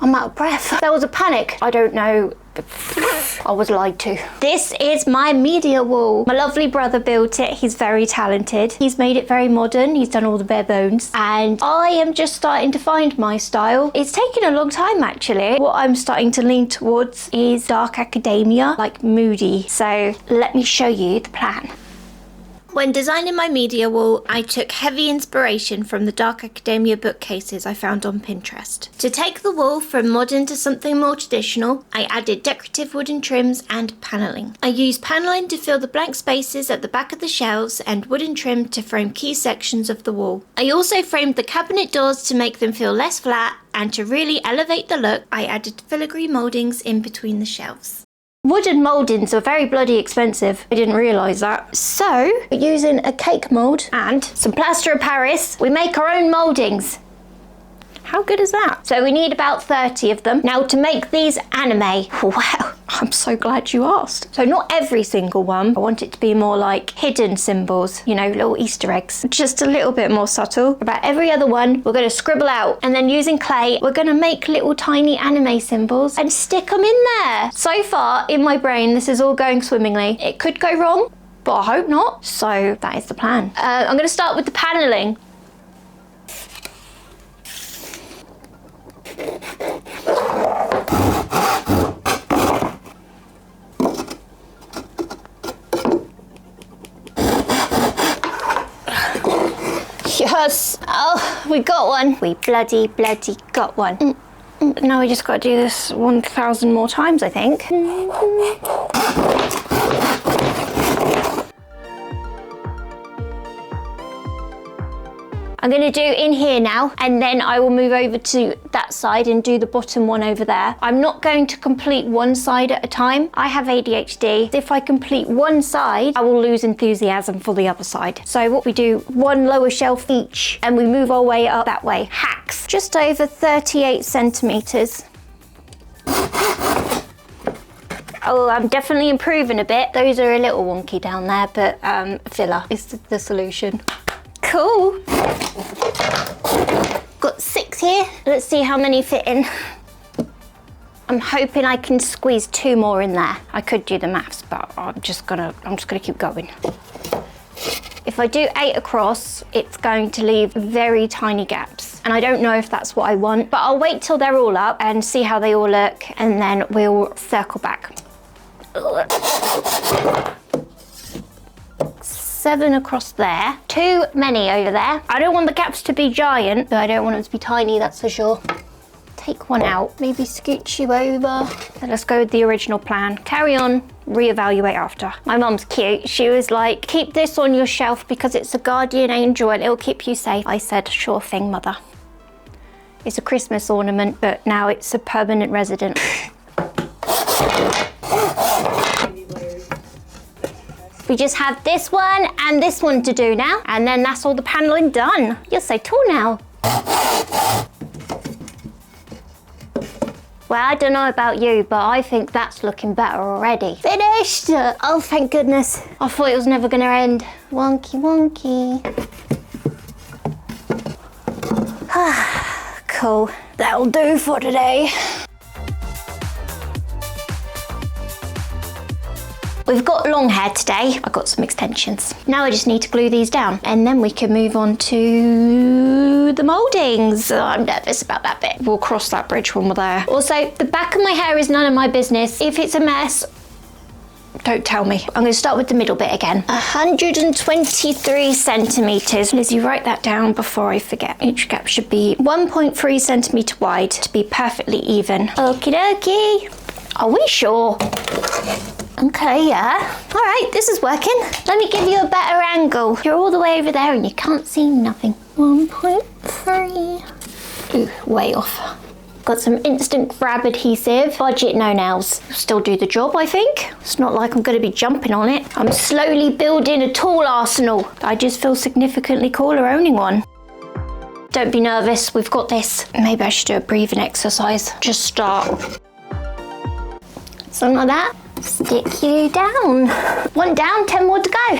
I'm out of breath. There was a panic. I don't know. I was lied to. This is my media wall. My lovely brother built it. He's very talented. He's made it very modern. He's done all the bare bones. And I am just starting to find my style. It's taken a long time actually. What I'm starting to lean towards is dark academia, like moody. So let me show you the plan. When designing my media wall, I took heavy inspiration from the dark academia bookcases I found on Pinterest. To take the wall from modern to something more traditional, I added decorative wooden trims and panelling. I used panelling to fill the blank spaces at the back of the shelves and wooden trim to frame key sections of the wall. I also framed the cabinet doors to make them feel less flat, and to really elevate the look, I added filigree mouldings in between the shelves. Wooden mouldings are very bloody expensive. I didn't realise that. So, using a cake mould and some plaster of Paris, we make our own mouldings. How good is that? So we need about 30 of them. Now to make these anime, wow, I'm so glad you asked. So not every single one. I want it to be more like hidden symbols, you know, little Easter eggs. Just a little bit more subtle. About every other one, we're gonna scribble out. And then using clay, we're gonna make little tiny anime symbols and stick them in there. So far, in my brain, this is all going swimmingly. It could go wrong, but I hope not. So that is the plan. I'm gonna start with the panelling. Yes! Oh, we got one. We bloody got one. Now we just got to do this 1,000 more times, I think. I'm going to do in here now, and then I will move over to that side and do the bottom one over there. I'm not going to complete one side at a time. I have ADHD. If I complete one side, I will lose enthusiasm for the other side. So what we do, one lower shelf each, and we move our way up that way. Hacks, just over 38 centimeters. Oh, I'm definitely improving a bit. Those are a little wonky down there, but filler is the solution. Cool. Got 6 here. Let's see how many fit in. I'm hoping I can squeeze 2 more in there. I could do the maths, but I'm just gonna keep going. If I do 8 across, it's going to leave very tiny gaps. And I don't know if that's what I want, but I'll wait till they're all up and see how they all look, and then we'll circle back. 7 across there. Too many over there. I don't want the gaps to be giant, but I don't want them to be tiny, that's for sure. Take one out, maybe scooch you over. Then let's go with the original plan. Carry on, reevaluate after. My mum's cute. She was like, keep this on your shelf because it's a guardian angel and it'll keep you safe. I said, sure thing, mother. It's a Christmas ornament, but now it's a permanent resident. We just have this one and this one to do now, and then that's all the paneling done. You're so tall now. Well, I don't know about you, but I think that's looking better already. Finished! Oh, thank goodness. I thought it was never gonna end. Wonky, wonky. Cool. That'll do for today. We've got long hair today. I've got some extensions. Now I just need to glue these down, and then we can move on to the mouldings. Oh, I'm nervous about that bit. We'll cross that bridge when we're there. Also, the back of my hair is none of my business. If it's a mess, don't tell me. I'm going to start with the middle bit again. 123 centimeters. Lizzie, write that down before I forget. Each gap should be 1.3 centimeter wide to be perfectly even. Okie dokie. Are we sure? Okay, yeah. All right, this is working. Let me give you a better angle. You're all the way over there and you can't see nothing. 1.3. Ooh, way off. Got some instant grab adhesive. Budget no nails. Still do the job, I think. It's not like I'm going to be jumping on it. I'm slowly building a tool arsenal. I just feel significantly cooler owning one. Don't be nervous, we've got this. Maybe I should do a breathing exercise. Just start. Something like that. Stick you down. 1 down, 10 more to go.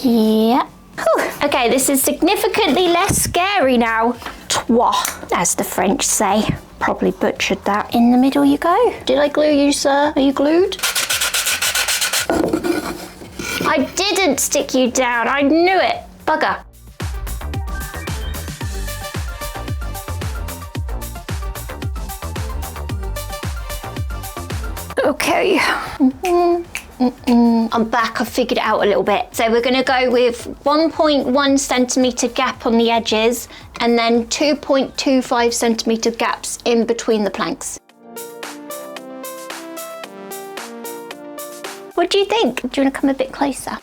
Yeah. Whew. Okay, this is significantly less scary now. Twah, as the French say. Probably butchered that. In the middle you go. Did I glue you, sir? Are you glued? I didn't stick you down. I knew it. Bugger. Okay. I'm back, I've figured it out a little bit. So we're gonna go with 1.1 centimetre gap on the edges and then 2.25 centimetre gaps in between the planks. What do you think? Do you wanna come a bit closer?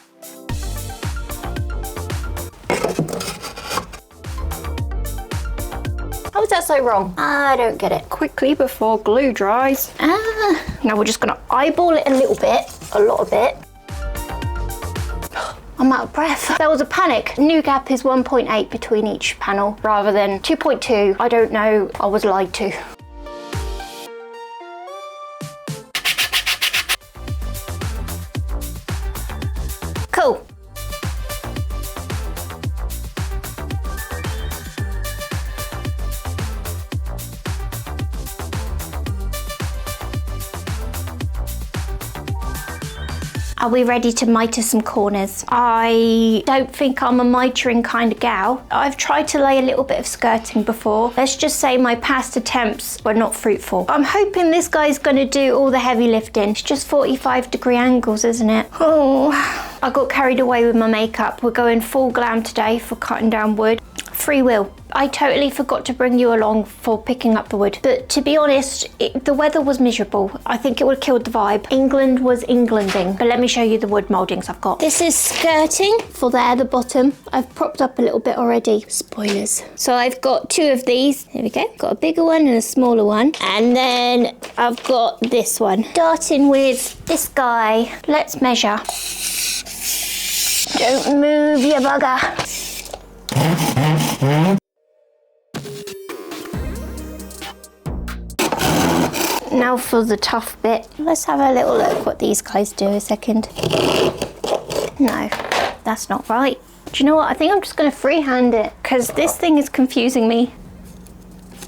How is that so wrong? I don't get it. Quickly before glue dries. Now we're just gonna eyeball it a little bit, a lot of it. I'm out of breath. There was a panic. New gap is 1.8 between each panel rather than 2.2. I don't know, I was lied to. Cool. Are we ready to mitre some corners? I don't think I'm a mitering kind of gal. I've tried to lay a little bit of skirting before. Let's just say my past attempts were not fruitful. I'm hoping this guy's gonna do all the heavy lifting. It's just 45-degree angles, isn't it? Oh, I got carried away with my makeup. We're going full glam today for cutting down wood. Free will. I totally forgot to bring you along for picking up the wood. But to be honest, the weather was miserable. I think it would have killed the vibe. England was Englanding. But let me show you the wood mouldings I've got. This is skirting for there, the bottom. I've propped up a little bit already. Spoilers. So I've got two of these. There we go. Got a bigger one and a smaller one. And then I've got this one. Starting with this guy. Let's measure. Don't move, you bugger. Now for the tough bit. Let's have a little look what these guys do a second. No, that's not right. Do you know what? I think I'm just going to freehand it because this thing is confusing me.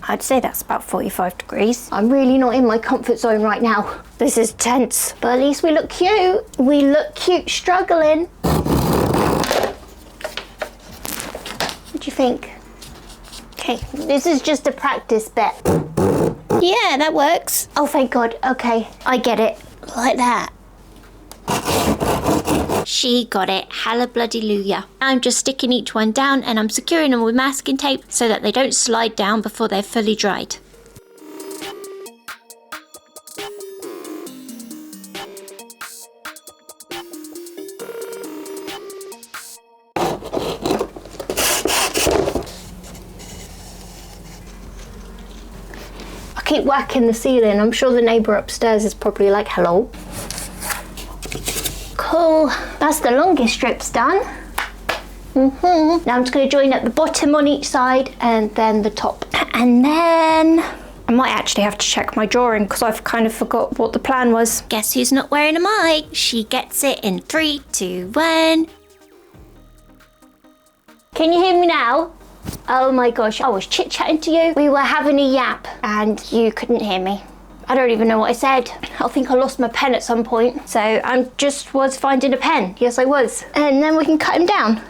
I'd say that's about 45 degrees. I'm really not in my comfort zone right now. This is tense, but at least we look cute. We look cute struggling. What do you think? Okay, this is just a practice bit. Yeah, that works. Oh, thank God. Okay, I get it. Like that. She got it. Hallelujah. I'm just sticking each one down and I'm securing them with masking tape so that they don't slide down before they're fully dried. Keep whacking the ceiling. I'm sure the neighbour upstairs is probably like, hello. Cool. That's the longest strips done. Now I'm just going to join up the bottom on each side and then the top. And then I might actually have to check my drawing because I've kind of forgot what the plan was. Guess who's not wearing a mic? She gets it in 3, 2, 1. Can you hear me now? Oh my gosh, I was chit-chatting to you. We were having a yap and you couldn't hear me. I don't even know what I said. I think I lost my pen at some point. So I just was finding a pen. Yes, I was. And then we can cut him down.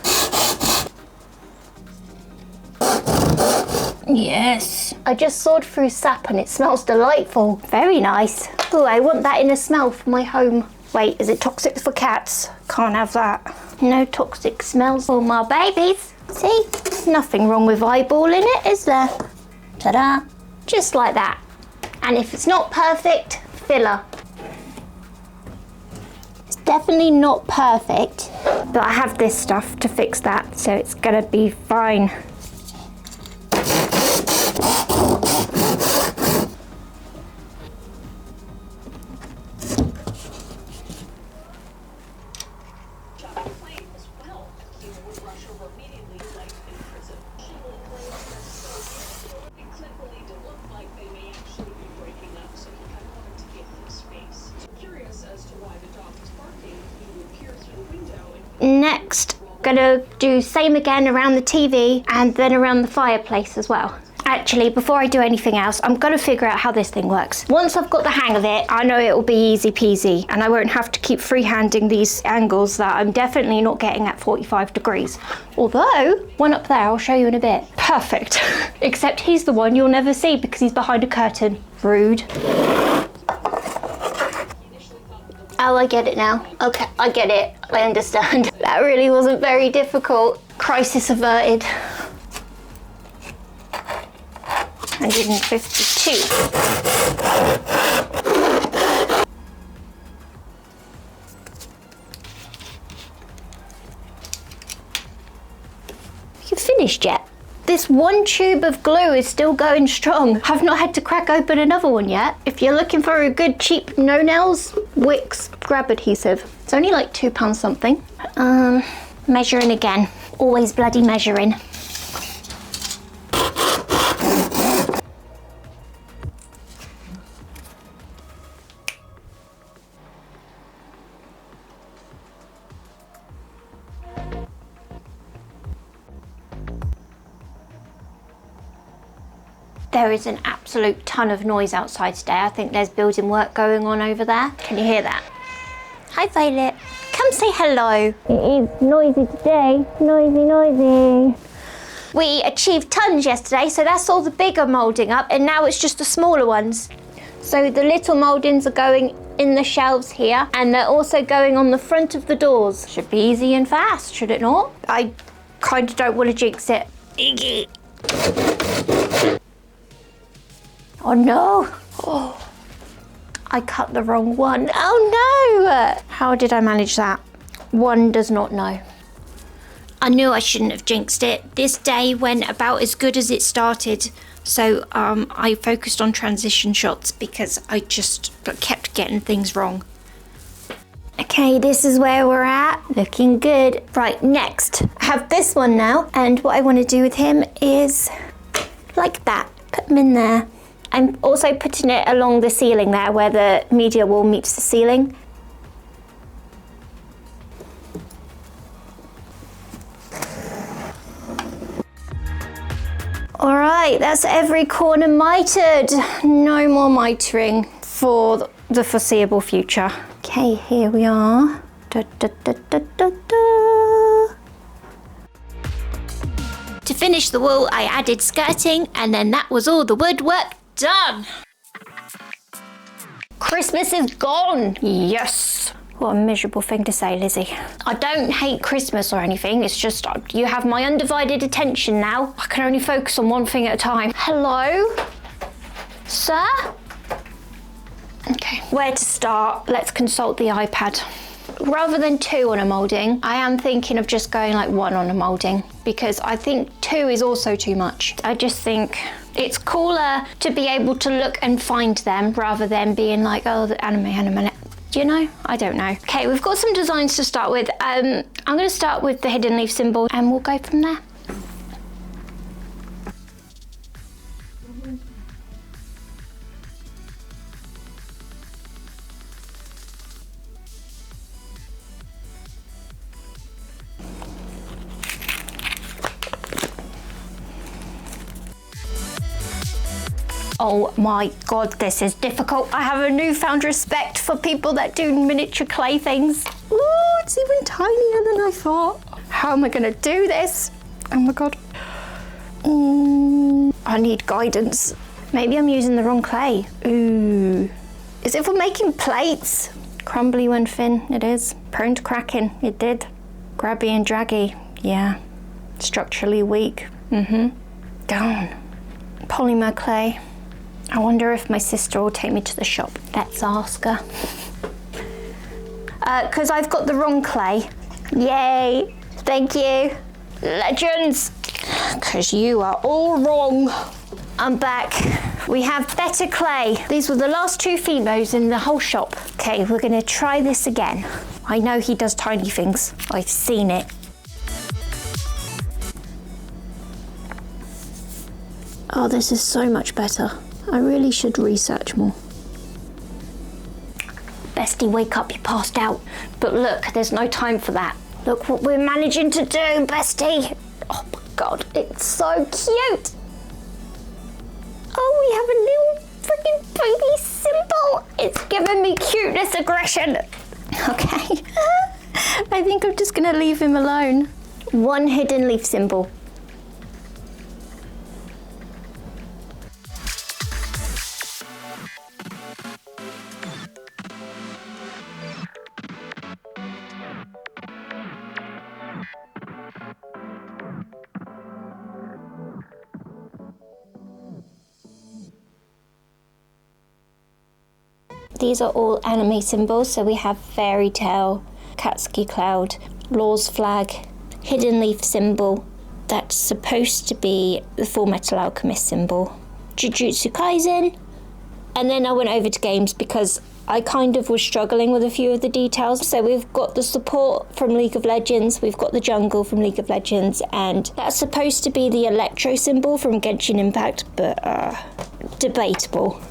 Yes. I just sawed through sap and it smells delightful. Very nice. Oh, I want that in a smell for my home. Wait, is it toxic for cats? Can't have that. No toxic smells for my babies. See? Nothing wrong with eyeballing it, is there? Ta-da. Just like that. And if it's not perfect, filler. It's definitely not perfect, but I have this stuff to fix that, so it's gonna be fine. Next, gonna do same again around the TV and then around the fireplace as well. Actually, before I do anything else, I'm gonna figure out how this thing works. Once I've got the hang of it, I know it will be easy peasy and I won't have to keep freehanding these angles that I'm definitely not getting at 45 degrees. Although, one up there, I'll show you in a bit. Perfect. Except he's the one you'll never see because he's behind a curtain. Rude. Oh, I get it now. Okay, I get it. I understand. That really wasn't very difficult. Crisis averted. 152. You finished yet? This one tube of glue is still going strong. I've not had to crack open another one yet. If you're looking for a good cheap no-nails, Wix grab adhesive. It's only like £2 something. Measuring again. Always bloody measuring. There is an absolute ton of noise outside today. I think there's building work going on over there. Can you hear that? Hi, Violet. Come say hello. It is noisy today. Noisy, noisy. We achieved tons yesterday, so that's all the bigger moulding up, and now it's just the smaller ones. So the little mouldings are going in the shelves here, and they're also going on the front of the doors. Should be easy and fast, should it not? I kind of don't want to jinx it. Oh no! Oh, I cut the wrong one. Oh no! How did I manage that? One does not know. I knew I shouldn't have jinxed it. This day went about as good as it started. So I focused on transition shots because I just kept getting things wrong. Okay, this is where we're at. Looking good. Right, next. I have this one now. And what I want to do with him is like that. Put him in there. I'm also putting it along the ceiling there where the media wall meets the ceiling. All right, that's every corner mitered. No more mitering for the foreseeable future. Okay, here we are. Da, da, da, da, da, da. To finish the wall, I added skirting, and then that was all the woodwork done. Christmas is gone. Yes. What a miserable thing to say, Lizzie. I don't hate Christmas or anything. It's just you have my undivided attention now. I can only focus on one thing at a time. Hello? Sir? Okay, where to start? Let's consult the iPad. Rather than 2 on a moulding, I am thinking of just going like 1 on a moulding because I think 2 is also too much. I just think it's cooler to be able to look and find them rather than being like, oh, the anime. You know, I don't know. Okay, we've got some designs to start with. I'm going to start with the hidden leaf symbol and we'll go from there. Oh my God, this is difficult. I have a newfound respect for people that do miniature clay things. Ooh, it's even tinier than I thought. How am I gonna do this? Oh my God. I need guidance. Maybe I'm using the wrong clay. Ooh. Is it for making plates? Crumbly when thin, it is. Prone to cracking, it did. Grabby and draggy, yeah. Structurally weak, Darn. Polymer clay. I wonder if my sister will take me to the shop. Let's ask her. Because I've got the wrong clay. Yay, thank you. Legends. Because you are all wrong. I'm back. We have better clay. These were the last 2 Fimos in the whole shop. Okay, we're gonna try this again. I know he does tiny things. I've seen it. Oh, this is so much better. I really should research more. Bestie, wake up, you passed out. But look, there's no time for that. Look what we're managing to do, Bestie. Oh my God, it's so cute. have a little freaking baby symbol. It's giving me cuteness aggression. Okay. I think I'm just gonna leave him alone. One hidden leaf symbol. These are all anime symbols, so we have fairy tale, Katsuki cloud, Law's flag, hidden leaf symbol, that's supposed to be the Full Metal Alchemist symbol, Jujutsu Kaisen, and then I went over to games because I kind of was struggling with a few of the details. So we've got the support from League of Legends, we've got the jungle from League of Legends, and that's supposed to be the electro symbol from Genshin Impact, but debatable.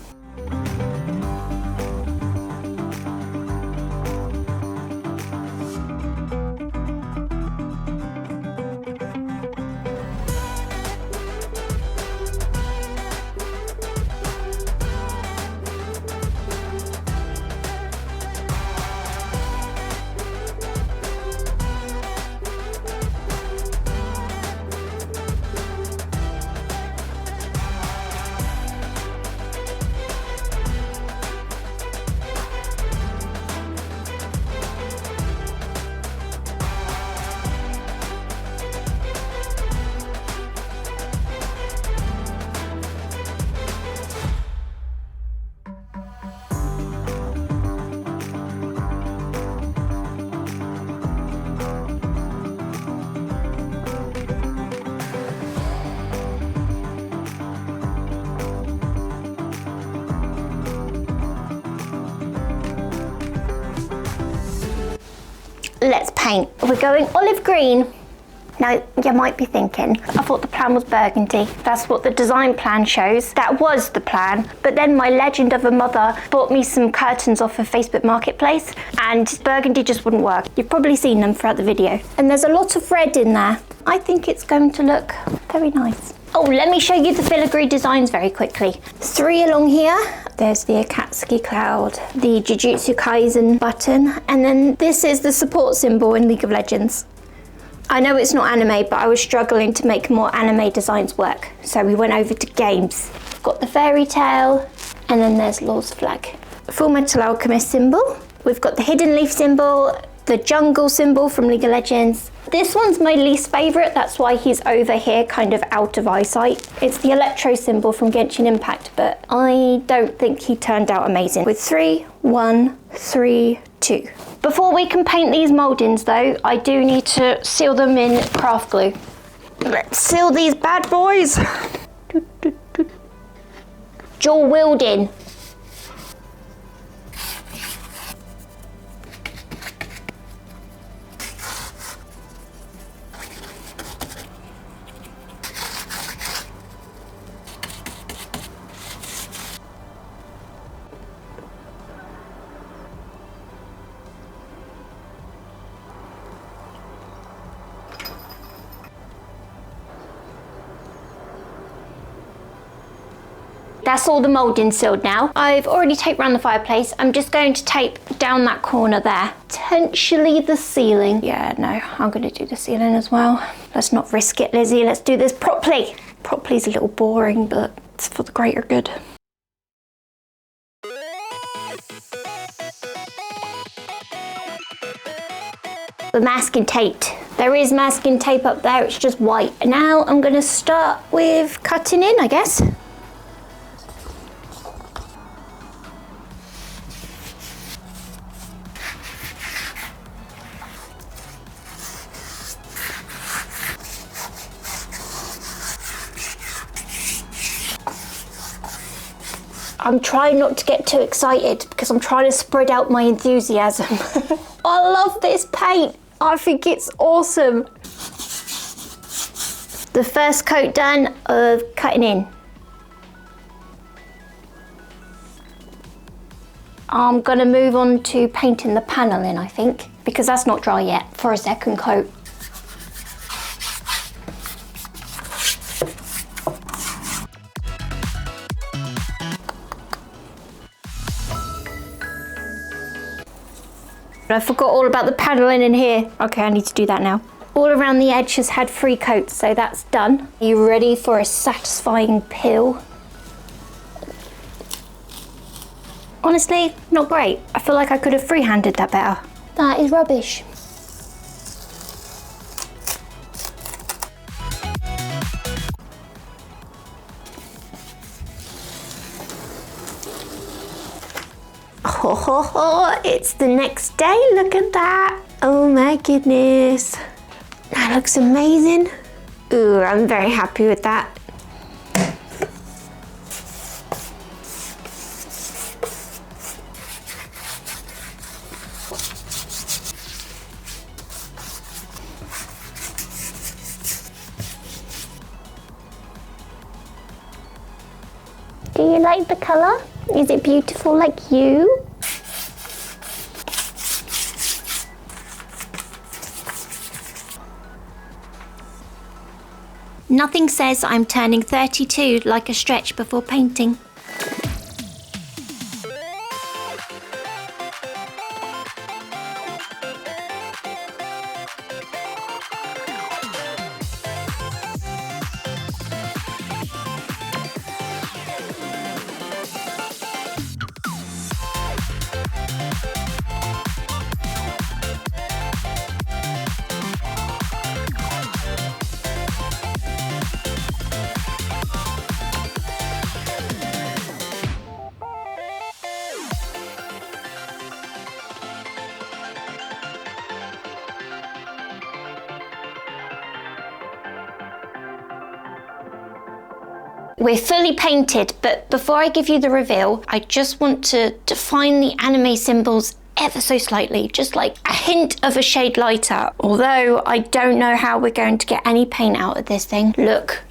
Let's paint. We're going olive green. Now, you might be thinking, I thought the plan was burgundy. That's what the design plan shows. That was the plan. But then my legend of a mother bought me some curtains off of Facebook Marketplace, and burgundy just wouldn't work. You've probably seen them throughout the video. And there's a lot of red in there. I think it's going to look very nice. Oh, let me show you the filigree designs very quickly. 3 along here. There's the Akatsuki cloud, the Jujutsu Kaisen button, and then this is the support symbol in League of Legends. I know it's not anime, but I was struggling to make more anime designs work, so we went over to games. Got the fairy tale, and then there's Law's flag. Full Metal Alchemist symbol. We've got the hidden leaf symbol, the jungle symbol from League of Legends. This one's my least favourite, that's why he's over here, kind of out of eyesight. It's the electro symbol from Genshin Impact, but I don't think he turned out amazing. With 3, 1, 3, 2. Before we can paint these mouldings though, I do need to seal them in craft glue. Let's seal these bad boys. Dual wielding. That's all the moulding sealed now. I've already taped around the fireplace. I'm just going to tape down that corner there. Potentially the ceiling. Yeah, no, I'm gonna do the ceiling as well. Let's not risk it, Lizzie. Let's do this properly. Properly's a little boring, but it's for the greater good. The masking tape. There is masking tape up there, it's just white. Now I'm gonna start with cutting in, I guess. I'm trying not to get too excited because I'm trying to spread out my enthusiasm. I love this paint. I think it's awesome. The first coat done of cutting in. I'm gonna move on to painting the paneling, I think, because that's not dry yet, for a second coat. I forgot all about the paneling in here. Okay, I need to do that now. All around the edge has had 3 coats, so that's done. Are you ready for a satisfying peel? Honestly, not great. I feel like I could have free-handed that better. That is rubbish. Oh, it's the next day, look at that. Oh my goodness. That looks amazing. Ooh, I'm very happy with that. Do you like the colour? Is it beautiful like you? Nothing says I'm turning 32 like a stretch before painting. We're fully painted, but before I give you the reveal, I just want to define the anime symbols ever so slightly, just like a hint of a shade lighter. Although I don't know how we're going to get any paint out of this thing. Look,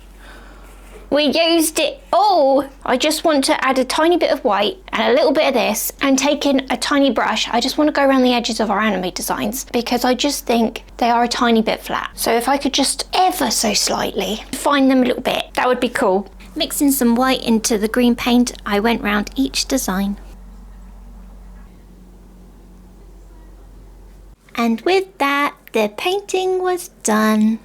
we used it all. I just want to add a tiny bit of white and a little bit of this, and taking a tiny brush, I just want to go around the edges of our anime designs because I just think they are a tiny bit flat. So if I could just ever so slightly define them a little bit, that would be cool. Mixing some white into the green paint, I went round each design. And with that, the painting was done.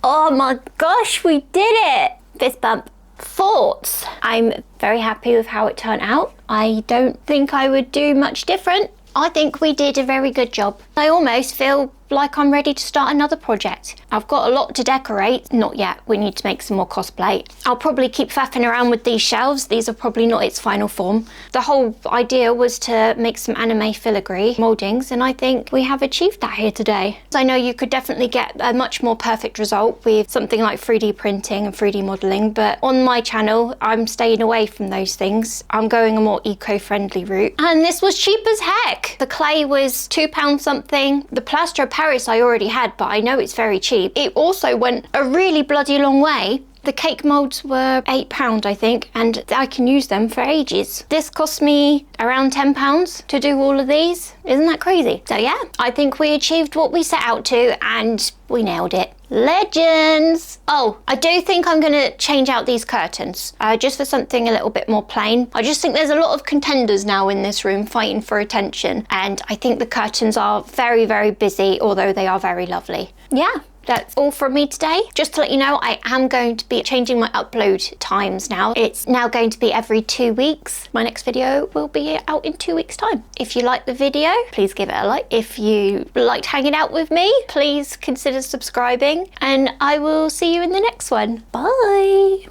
Oh my gosh, we did it! Fist bump. Thoughts? I'm very happy with how it turned out. I don't think I would do much different. I think we did a very good job. I almost feel like I'm ready to start another project. I've got a lot to decorate. Not yet, we need to make some more cosplay. I'll probably keep faffing around with these shelves. These are probably not its final form. The whole idea was to make some anime filigree mouldings, and I think we have achieved that here today. I know you could definitely get a much more perfect result with something like 3D printing and 3D modelling, but on my channel, I'm staying away from those things. I'm going a more eco-friendly route. And this was cheap as heck. The clay was £2 something. The plaster of Paris I already had, but I know it's very cheap. It also went a really bloody long way. The cake moulds were £8, I think, and I can use them for ages. This cost me around £10 to do all of these. Isn't that crazy? So yeah, I think we achieved what we set out to, and we nailed it. Legends! Oh, I do think I'm gonna change out these curtains, just for something a little bit more plain. I just think there's a lot of contenders now in this room fighting for attention, and I think the curtains are very, very busy, although they are very lovely. Yeah. That's all from me today. Just to let you know, I am going to be changing my upload times now. It's now going to be every 2 weeks. My next video will be out in 2 weeks' time. If you liked the video, please give it a like. If you liked hanging out with me, please consider subscribing, and I will see you in the next one. Bye.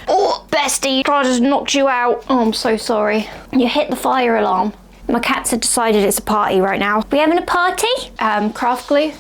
Oh, bestie, I just knocked you out. Oh, I'm so sorry. You hit the fire alarm. My cats have decided it's a party right now. We having a party? Craft glue.